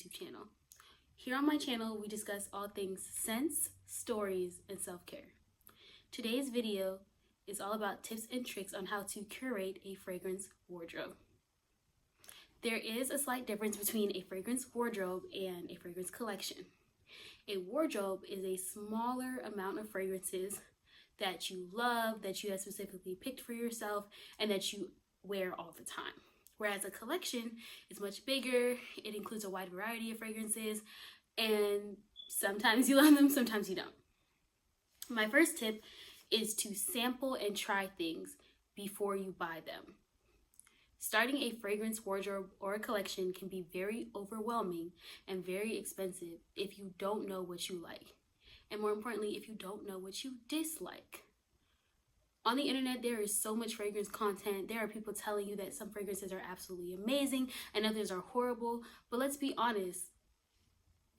YouTube channel. Here on my channel, we discuss all things scents, stories, and self-care. Today's video is all about tips and tricks on how to curate a fragrance wardrobe. There is a slight difference between a fragrance wardrobe and a fragrance collection. A wardrobe is a smaller amount of fragrances that you love, that you have specifically picked for yourself, and that you wear all the time. Whereas a collection is much bigger, it includes a wide variety of fragrances, and sometimes you love them, sometimes you don't. My first tip is to sample and try things before you buy them. Starting a fragrance wardrobe or a collection can be very overwhelming and very expensive if you don't know what you like. And more importantly, if you don't know what you dislike. On the internet, there is so much fragrance content. There are people telling you that some fragrances are absolutely amazing and others are horrible. But let's be honest,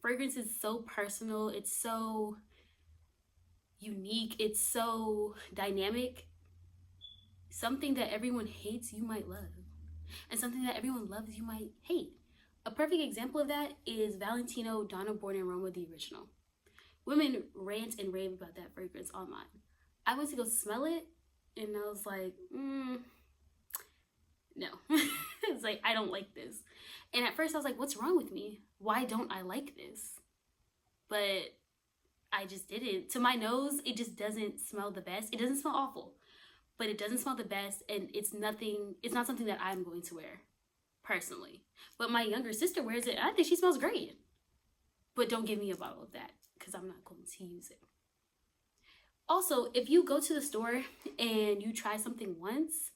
fragrance is so personal. It's so unique. It's so dynamic. Something that everyone hates, you might love. And something that everyone loves, you might hate. A perfect example of that is Valentino, Donna, Born in Roma, the original. Women rant and rave about that fragrance online. I went to go smell it, and I was like, no. It's like, I don't like this. And at first I was like, what's wrong with me? Why don't I like this? But I just didn't. To my nose, it just doesn't smell the best. It doesn't smell awful, but it doesn't smell the best, and it's not something that I'm going to wear, personally. But my younger sister wears it, and I think she smells great. But don't give me a bottle of that, because I'm not going to use it. Also, if you go to the store and you try something once,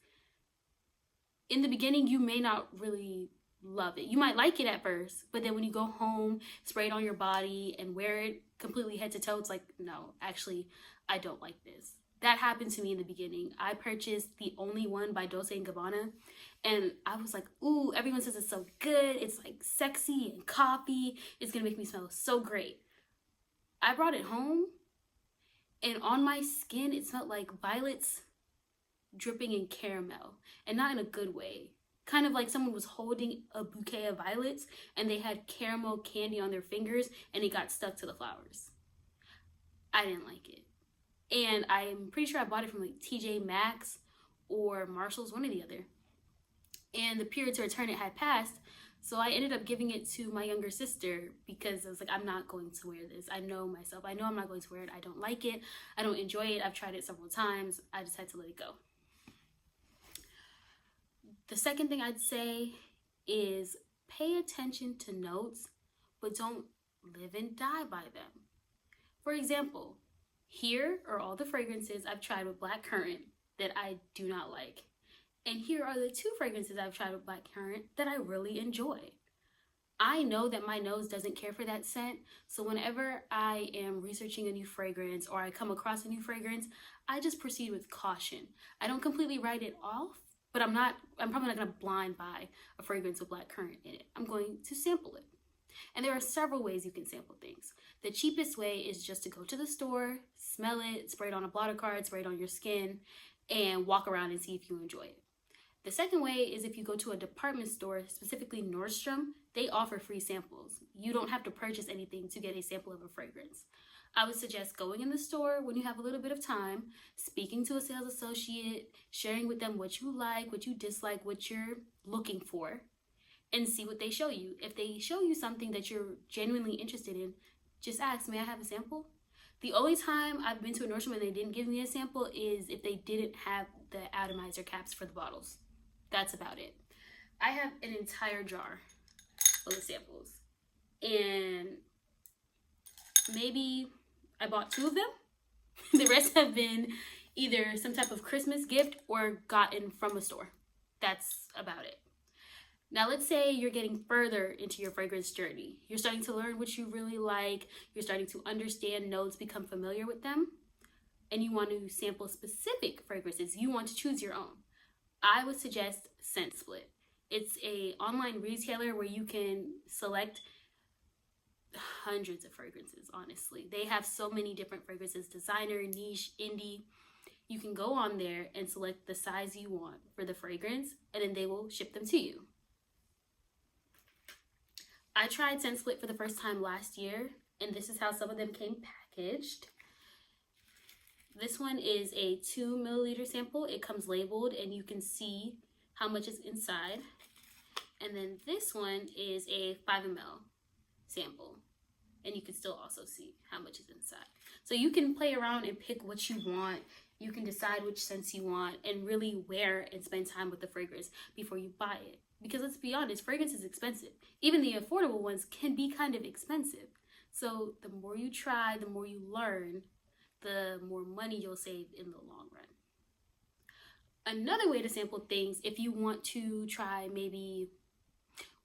in the beginning, you may not really love it. You might like it at first, but then when you go home, spray it on your body and wear it completely head to toe, it's like, no, actually, I don't like this. That happened to me in the beginning. I purchased The Only One by Dolce & Gabbana, and I was like, ooh, everyone says it's so good. It's like sexy and coffee. It's gonna make me smell so great. I brought it home, and on my skin, it smelled like violets dripping in caramel, and not in a good way. Kind of like someone was holding a bouquet of violets, and they had caramel candy on their fingers, and it got stuck to the flowers. I didn't like it. And I'm pretty sure I bought it from like TJ Maxx or Marshall's, one or the other. And the period to return it had passed, so I ended up giving it to my younger sister because I was like, I'm not going to wear this. I know myself. I know I'm not going to wear it. I don't like it. I don't enjoy it. I've tried it several times. I just had to let it go. The second thing I'd say is pay attention to notes, but don't live and die by them. For example, here are all the fragrances I've tried with black currant that I do not like. And here are the 2 fragrances I've tried with black currant that I really enjoy. I know that my nose doesn't care for that scent, so whenever I am researching a new fragrance or I come across a new fragrance, I just proceed with caution. I don't completely write it off, but I'm probably not gonna blind buy a fragrance with black currant in it. I'm going to sample it. And there are several ways you can sample things. The cheapest way is just to go to the store, smell it, spray it on a blotter card, spray it on your skin, and walk around and see if you enjoy it. The second way is if you go to a department store, specifically Nordstrom, they offer free samples. You don't have to purchase anything to get a sample of a fragrance. I would suggest going in the store when you have a little bit of time, speaking to a sales associate, sharing with them what you like, what you dislike, what you're looking for, and see what they show you. If they show you something that you're genuinely interested in, just ask, may I have a sample? The only time I've been to a Nordstrom and they didn't give me a sample is if they didn't have the atomizer caps for the bottles. That's about it. I have an entire jar full of samples, and maybe I bought 2 of them. The rest have been either some type of Christmas gift or gotten from a store. That's about it. Now let's say you're getting further into your fragrance journey. You're starting to learn what you really like. You're starting to understand notes, become familiar with them, and you want to sample specific fragrances. You want to choose your own. I would suggest Scent Split. It's an online retailer where you can select hundreds of fragrances, honestly. They have so many different fragrances, designer, niche, indie. You can go on there and select the size you want for the fragrance, and then they will ship them to you. I tried Scent Split for the first time last year, and this is how some of them came packaged. This one is a 2 milliliter sample. It comes labeled and you can see how much is inside. And then this one is a 5 ml sample, and you can still also see how much is inside. So you can play around and pick what you want. You can decide which scents you want and really wear and spend time with the fragrance before you buy it. Because let's be honest, fragrance is expensive. Even the affordable ones can be kind of expensive. So the more you try, the more you learn, the more money you'll save in the long run. Another way to sample things, if you want to try maybe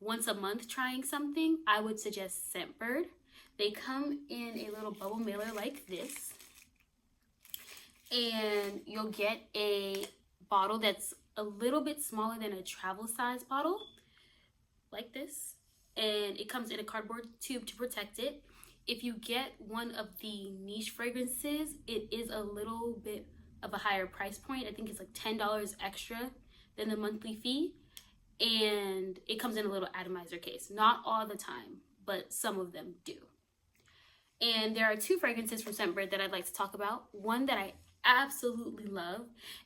once a month trying something, I would suggest Scentbird. They come in a little bubble mailer like this, and you'll get a bottle that's a little bit smaller than a travel size bottle, like this, and it comes in a cardboard tube to protect it. If you get one of the niche fragrances, it is a little bit of a higher price point. I think it's like $10 extra than the monthly fee, and it comes in a little atomizer case. Not all the time, but some of them do. And there are 2 fragrances from Scentbird that I'd like to talk about. One that I absolutely love,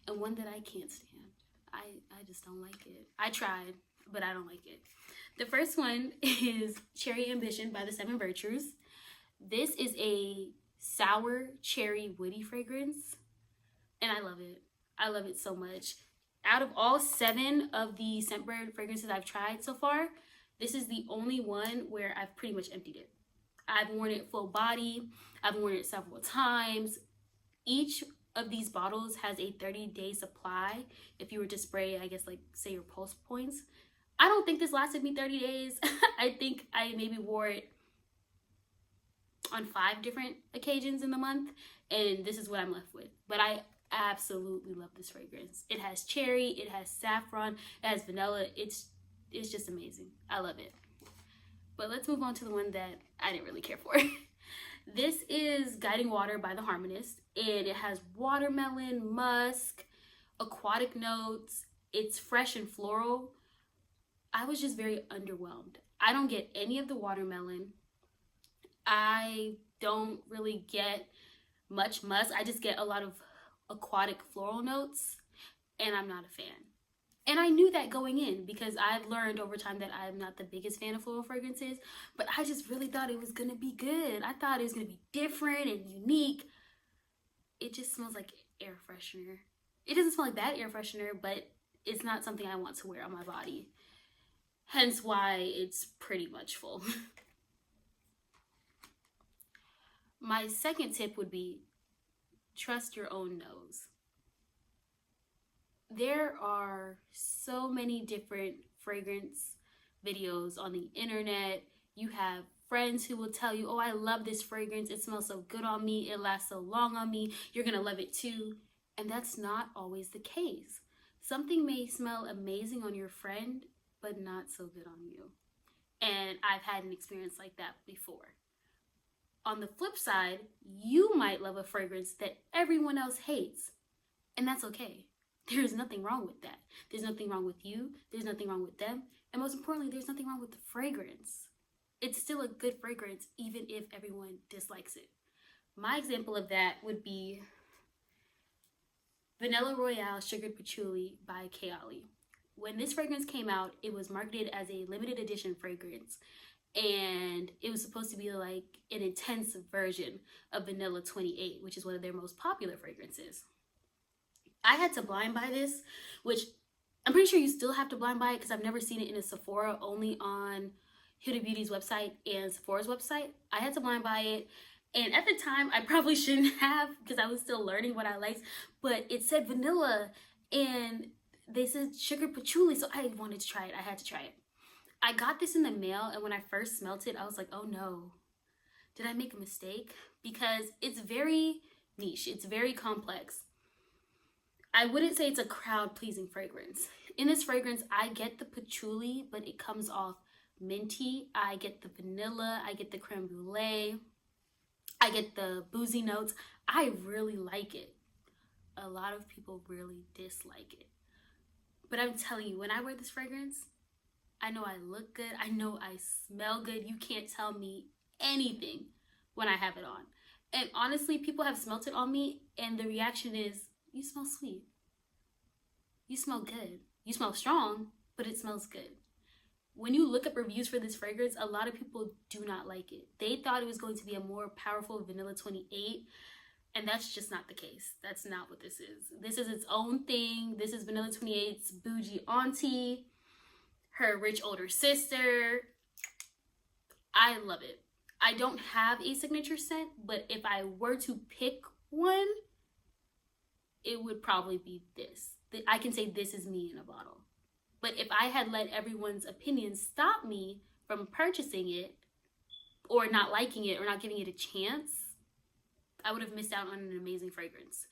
and one that I can't stand. I just don't like it. I tried, but I don't like it. The first one is Cherry Ambition by the 7 Virtues. This is a sour cherry woody fragrance, and I love it. I love it so much. Out of all 7 of the Scentbird fragrances I've tried so far, this is the only one where I've pretty much emptied it. I've worn it full body. I've worn it several times. Each of these bottles has a 30-day supply. If you were to spray, I guess, like, say your pulse points. I don't think this lasted me 30 days. I think I maybe wore it on 5 different occasions in the month, and this is what I'm left with. But I absolutely love this fragrance. It has cherry, it has saffron, it has vanilla. It's just amazing. I love it. But let's move on to the one that I didn't really care for. This is Guiding Water by the Harmonist, and it has watermelon, musk, aquatic notes. It's fresh and floral. I was just very underwhelmed. I don't get any of the watermelon. I don't really get much musk. I just get a lot of aquatic floral notes, and I'm not a fan. And I knew that going in because I've learned over time that I'm not the biggest fan of floral fragrances, but I just really thought it was gonna be good. I thought it was gonna be different and unique. It just smells like air freshener. It doesn't smell like that air freshener, but it's not something I want to wear on my body. Hence why it's pretty much full. My second tip would be trust your own nose. There are so many different fragrance videos on the internet. You have friends who will tell you, oh, I love this fragrance. It smells so good on me. It lasts so long on me. You're gonna love it too. And that's not always the case. Something may smell amazing on your friend, but not so good on you. And I've had an experience like that before. On the flip side, you might love a fragrance that everyone else hates, and that's okay. There's nothing wrong with that. There's nothing wrong with you. There's nothing wrong with them. And most importantly, there's nothing wrong with the fragrance. It's still a good fragrance, even if everyone dislikes it. My example of that would be Vanilla Royale Sugared Patchouli by Kayali. When this fragrance came out, it was marketed as a limited edition fragrance. And it was supposed to be like an intense version of Vanilla 28, which is one of their most popular fragrances. I had to blind buy this, which I'm pretty sure you still have to blind buy it because I've never seen it in a Sephora, only on Huda Beauty's website and Sephora's website. I had to blind buy it, and at the time I probably shouldn't have because I was still learning what I liked, but it said vanilla and they said sugar patchouli, so I wanted to try it. I had to try it. I got this in the mail, and when I first smelled it, I was like, oh no, did I make a mistake? Because it's very niche, it's very complex. I wouldn't say it's a crowd-pleasing fragrance. In this fragrance, I get the patchouli, but it comes off minty. I get the vanilla, I get the creme brulee, I get the boozy notes. I really like it. A lot of people really dislike it. But I'm telling you, when I wear this fragrance, I know I look good. I know I smell good. You can't tell me anything when I have it on. And honestly, people have smelt it on me and the reaction is, you smell sweet. You smell good. You smell strong, but it smells good. When you look up reviews for this fragrance, a lot of people do not like it. They thought it was going to be a more powerful Vanilla 28, and that's just not the case. That's not what this is. This is its own thing. This is Vanilla 28's bougie auntie, her rich older sister. I love it. I don't have a signature scent, but if I were to pick one, it would probably be this. I can say this is me in a bottle. But if I had let everyone's opinion stop me from purchasing it or not liking it or not giving it a chance, I would have missed out on an amazing fragrance.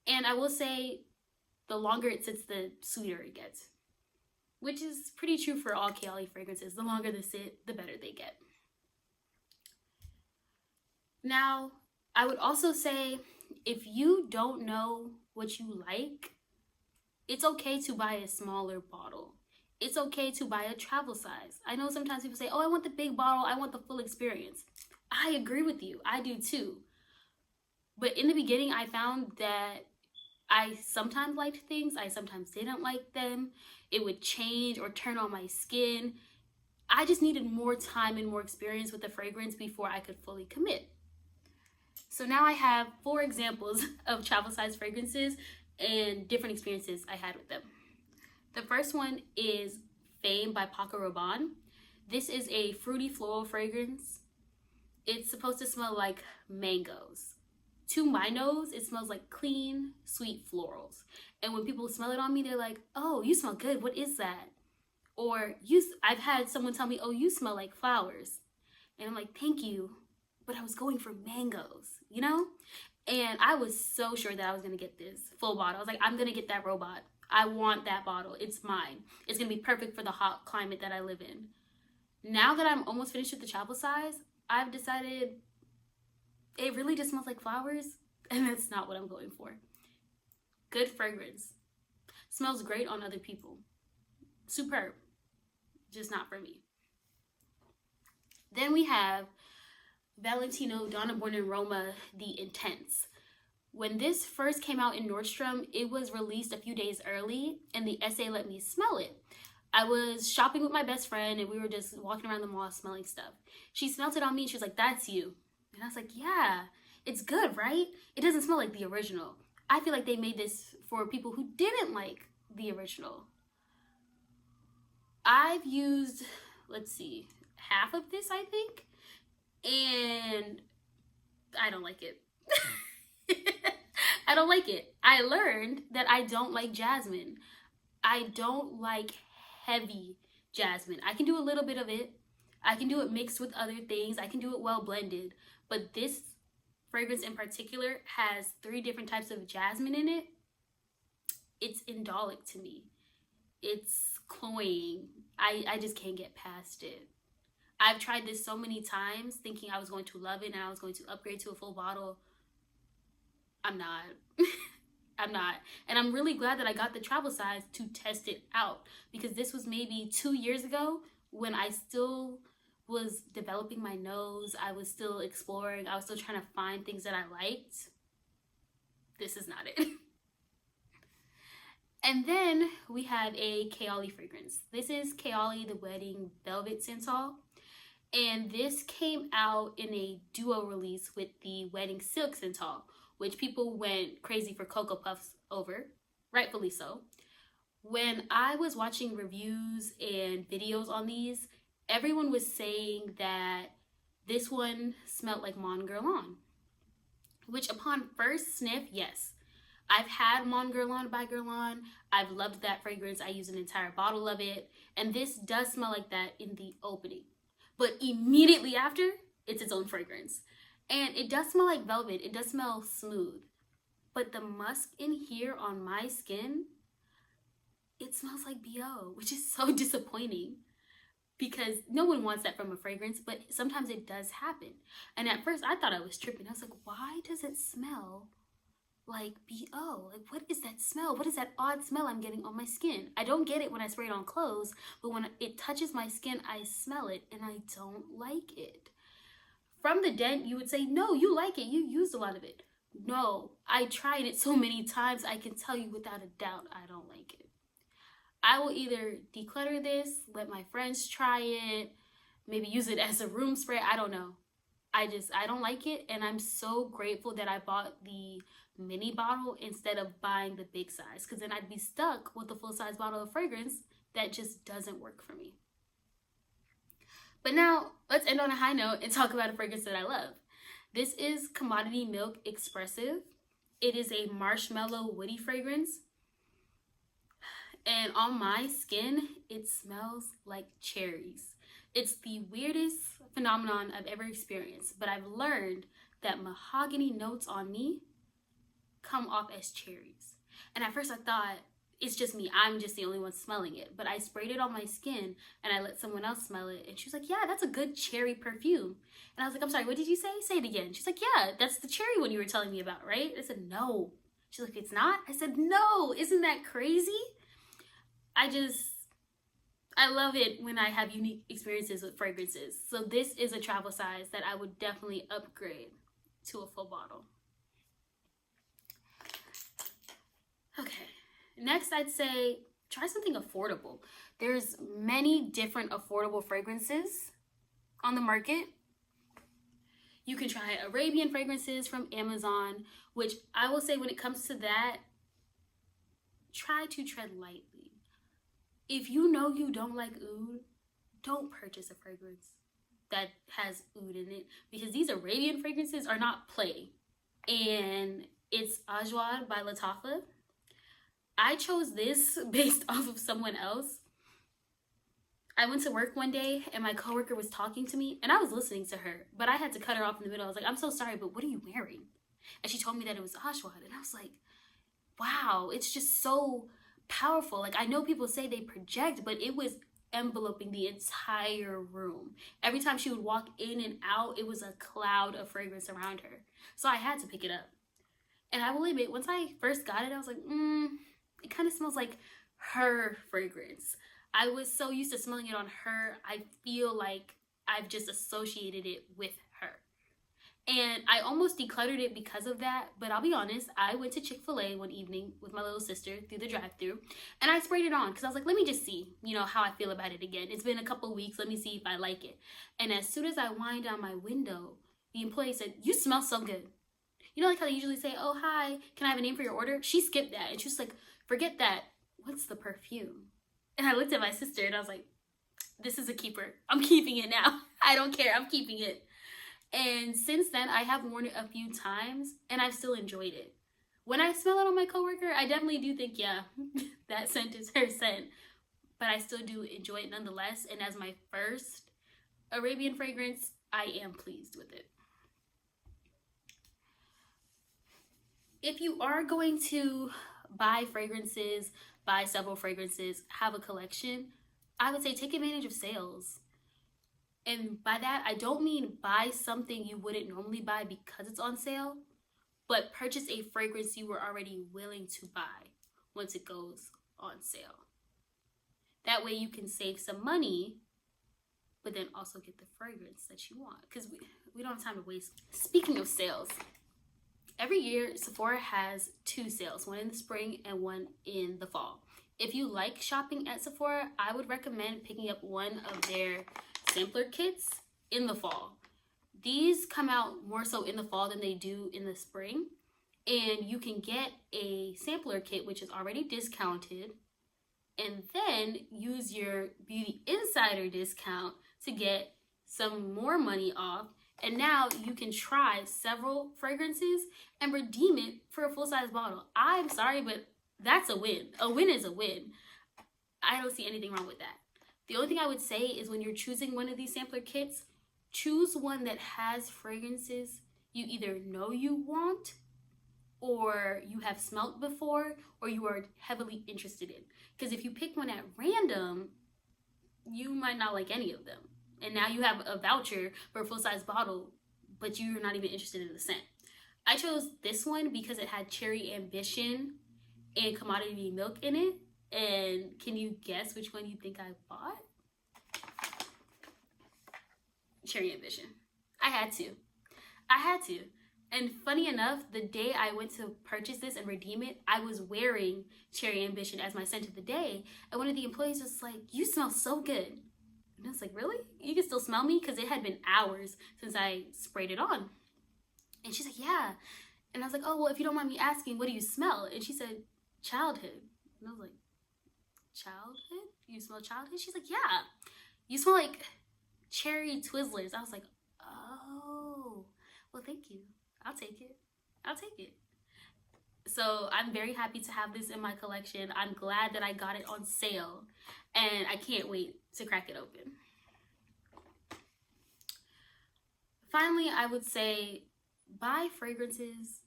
And I will say the longer it sits, the sweeter it gets, which is pretty true for all Kayali fragrances. The longer they sit, the better they get. Now, I would also say if you don't know what you like, it's okay to buy a smaller bottle. It's okay to buy a travel size. I know sometimes people say, oh, I want the big bottle. I want the full experience. I agree with you. I do too. But in the beginning, I found that I sometimes liked things. I sometimes didn't like them. It would change or turn on my skin. I just needed more time and more experience with the fragrance before I could fully commit. So now I have 4 examples of travel size fragrances and different experiences I had with them. The first one is Fame by Paco Rabanne. This is a fruity floral fragrance. It's supposed to smell like mangoes. To my nose, it smells like clean, sweet florals. And when people smell it on me, they're like, oh, you smell good. What is that? Or I've had someone tell me, oh, you smell like flowers. And I'm like, thank you. But I was going for mangoes, you know? And I was so sure that I was going to get this full bottle. I was like, I'm going to get that robot. I want that bottle. It's mine. It's going to be perfect for the hot climate that I live in. Now that I'm almost finished with the travel size, I've decided it really just smells like flowers. And that's not what I'm going for. Good fragrance. Smells great on other people. Superb. Just not for me. Then we have Valentino, Donna born in Roma, The Intense. When this first came out in Nordstrom, it was released a few days early and the SA let me smell it. I was shopping with my best friend and we were just walking around the mall smelling stuff. She smelled it on me and she was like, that's you. And I was like, yeah, it's good, right? It doesn't smell like the original. I feel like they made this for people who didn't like the original. I've used, let's see, half of this, I think. And I don't like it. I don't like it. I learned that I don't like jasmine. I don't like heavy jasmine. I can do a little bit of it. I can do it mixed with other things. I can do it well blended. But this fragrance in particular has 3 different types of jasmine in it. It's indolic to me. It's cloying. I just can't get past it. I've tried this so many times thinking I was going to love it and I was going to upgrade to a full bottle. I'm not. I'm not. And I'm really glad that I got the travel size to test it out, because this was maybe 2 years ago when I still was developing my nose. I was still exploring. I was still trying to find things that I liked. This is not it. And then we have a Kayali fragrance. This is Kayali the Wedding Velvet Santal. And this came out in a duo release with the Wedding Silk Santal, which people went crazy for Cocoa Puffs over, rightfully so. When I was watching reviews and videos on these, everyone was saying that this one smelled like Mon Guerlain, which upon first sniff, yes. I've had Mon Guerlain by Guerlain. I've loved that fragrance. I use an entire bottle of it. And this does smell like that in the opening. But immediately after, it's its own fragrance. And it does smell like velvet. It does smell smooth. But the musk in here on my skin, it smells like BO, which is so disappointing. Because no one wants that from a fragrance, but sometimes it does happen. And at first, I thought I was tripping. I was like, why does it smell like, BO, like, what is that smell? What is that odd smell I'm getting on my skin? I don't get it when I spray it on clothes, but when it touches my skin, I smell it and I don't like it. From the dent, you would say, no, you like it. You used a lot of it. No, I tried it so many times, I can tell you without a doubt, I don't like it. I will either declutter this, let my friends try it, maybe use it as a room spray. I don't know. I don't like it, and I'm so grateful that I bought the mini bottle instead of buying the big size, because then I'd be stuck with a full-size bottle of fragrance that just doesn't work for me. But now, let's end on a high note and talk about a fragrance that I love. This is Commodity Milk Expressive. It is a marshmallow woody fragrance. And on my skin, it smells like cherries. It's the weirdest phenomenon I've ever experienced, but I've learned that mahogany notes on me come off as cherries. And at first I thought, it's just me, I'm just the only one smelling it. But I sprayed it on my skin and I let someone else smell it, and she was like, yeah, that's a good cherry perfume. And I was like, I'm sorry, what did you say? Say it again. She's like, yeah, that's the cherry one you were telling me about, right? I said, no. She's like, it's not? I said, no. Isn't that crazy? I love it when I have unique experiences with fragrances. So this is a travel size that I would definitely upgrade to a full bottle. Okay, next I'd say try something affordable. There's many different affordable fragrances on the market. You can try Arabian fragrances from Amazon, which I will say when it comes to that, try to tread lightly. If you know you don't like oud, don't purchase a fragrance that has oud in it, because these Arabian fragrances are not play. And it's Ajwad by Lattafa. I chose this based off of someone else. I went to work one day and my coworker was talking to me and I was listening to her, but I had to cut her off in the middle. I was like, I'm so sorry, but what are you wearing? And she told me that it was Ajwad, and I was like, wow, it's just so powerful. Like, I know people say they project, but it was enveloping the entire room. Every time she would walk in and out, it was a cloud of fragrance around her. So I had to pick it up. And I will admit, once I first got it, I was like, it kind of smells like her fragrance. I was so used to smelling it on her, I feel like I've just associated it with her. And I almost decluttered it because of that, but I'll be honest, I went to Chick-fil-A one evening with my little sister through the drive-thru, and I sprayed it on because I was like, let me just see, how I feel about it again. It's been a couple weeks, let me see if I like it. And as soon as I wind down my window, the employee said, you smell so good. Like how they usually say, oh, hi, can I have a name for your order? She skipped that, and she was like, forget that, what's the perfume? And I looked at my sister, and I was like, this is a keeper. I'm keeping it now. I don't care, I'm keeping it. And since then, I have worn it a few times, and I've still enjoyed it. When I smell it on my coworker, I definitely do think, yeah, that scent is her scent. But I still do enjoy it nonetheless. And as my first Arabian fragrance, I am pleased with it. If you are going to buy fragrances, buy several fragrances, have a collection, I would say take advantage of sales. And by that, I don't mean buy something you wouldn't normally buy because it's on sale, but purchase a fragrance you were already willing to buy once it goes on sale. That way you can save some money, but then also get the fragrance that you want, because we don't have time to waste. Speaking of sales, every year Sephora has 2 sales, one in the spring and one in the fall. If you like shopping at Sephora, I would recommend picking up one of their sampler kits in the fall. These come out more so in the fall than they do in the spring, and you can get a sampler kit which is already discounted, and then use your Beauty Insider discount to get some more money off, and now you can try several fragrances and redeem it for a full-size bottle. I'm sorry, but that's a win. A win is a win. I don't see anything wrong with that. The only thing I would say is when you're choosing one of these sampler kits, choose one that has fragrances you either know you want, or you have smelt before, or you are heavily interested in. Because if you pick one at random, you might not like any of them. And now you have a voucher for a full-size bottle, but you're not even interested in the scent. I chose this one because it had Cherry Ambition and Commodity Milk in it. And can you guess which one you think I bought? Cherry Ambition. I had to. And funny enough, the day I went to purchase this and redeem it, I was wearing Cherry Ambition as my scent of the day. And one of the employees was like, "You smell so good." And I was like, "Really? You can still smell me?" Because it had been hours since I sprayed it on. And she's like, "Yeah." And I was like, "Oh, well, if you don't mind me asking, what do you smell?" And she said, "Childhood." And I was like, "Childhood? You smell childhood?" She's like, "Yeah. You smell like cherry Twizzlers." I was like, "Oh, well, thank you. I'll take it. I'll take it." So I'm very happy to have this in my collection. I'm glad that I got it on sale, and I can't wait to crack it open. Finally, I would say buy fragrances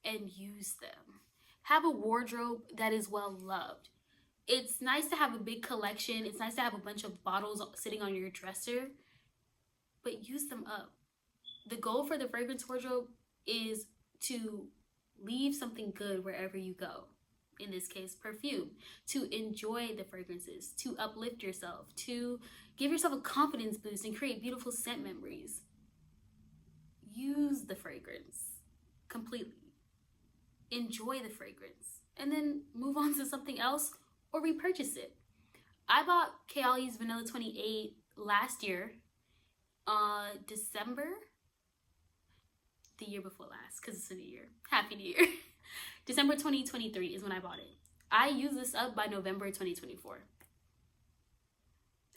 and use them. Have a wardrobe that is well loved. It's nice to have a big collection. It's nice to have a bunch of bottles sitting on your dresser, but use them up. The goal for the fragrance wardrobe is to leave something good wherever you go. In this case, perfume. To enjoy the fragrances, to uplift yourself, to give yourself a confidence boost and create beautiful scent memories. Use the fragrance completely. Enjoy the fragrance. And then move on to something else or repurchase it. I bought Kayali's Vanilla 28 last year, December, the year before last, because it's a new year. Happy New Year. December 2023 is when I bought it. I used this up by November 2024.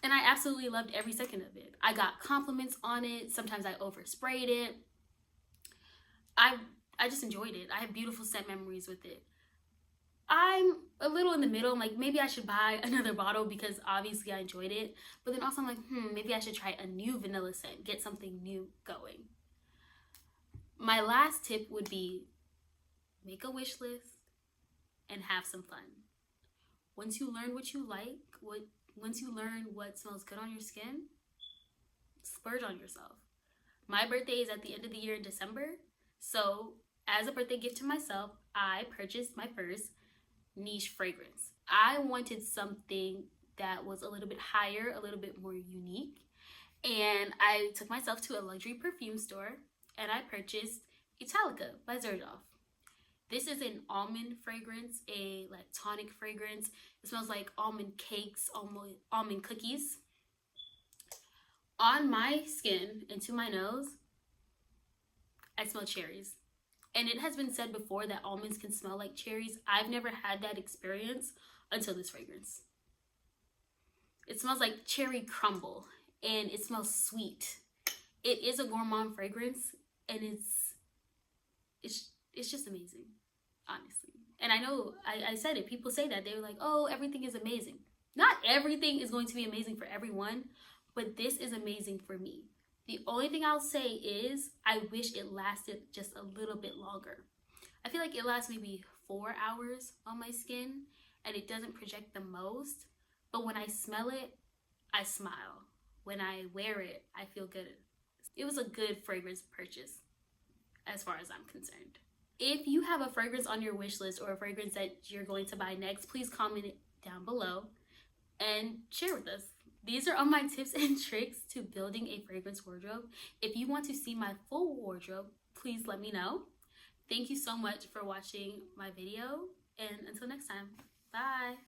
And I absolutely loved every second of it. I got compliments on it. Sometimes I oversprayed it. I just enjoyed it. I have beautiful scent memories with it. I'm a little in the middle. I'm like, maybe I should buy another bottle because obviously I enjoyed it. But then also I'm like, maybe I should try a new vanilla scent, get something new going. My last tip would be make a wish list and have some fun. Once you learn what you like, once you learn what smells good on your skin, splurge on yourself. My birthday is at the end of the year in December. So as a birthday gift to myself, I purchased my first niche fragrance. I wanted something that was a little bit higher, a little bit more unique. And I took myself to a luxury perfume store and I purchased Italica by Xerjoff. This is an almond fragrance, a tonic fragrance. It smells like almond cakes, almond cookies. On my skin and to my nose, I smell cherries. And it has been said before that almonds can smell like cherries. I've never had that experience until this fragrance. It smells like cherry crumble and it smells sweet. It is a gourmand fragrance and it's just amazing, honestly. And I know I said it. People say that. They were like, "Oh, everything is amazing." Not everything is going to be amazing for everyone, but this is amazing for me. The only thing I'll say is I wish it lasted just a little bit longer. I feel like it lasts maybe 4 hours on my skin and it doesn't project the most. But when I smell it, I smile. When I wear it, I feel good. It was a good fragrance purchase as far as I'm concerned. If you have a fragrance on your wish list or a fragrance that you're going to buy next, please comment it down below and share with us. These are all my tips and tricks to building a fragrance wardrobe. If you want to see my full wardrobe, please let me know. Thank you so much for watching my video, and until next time, bye.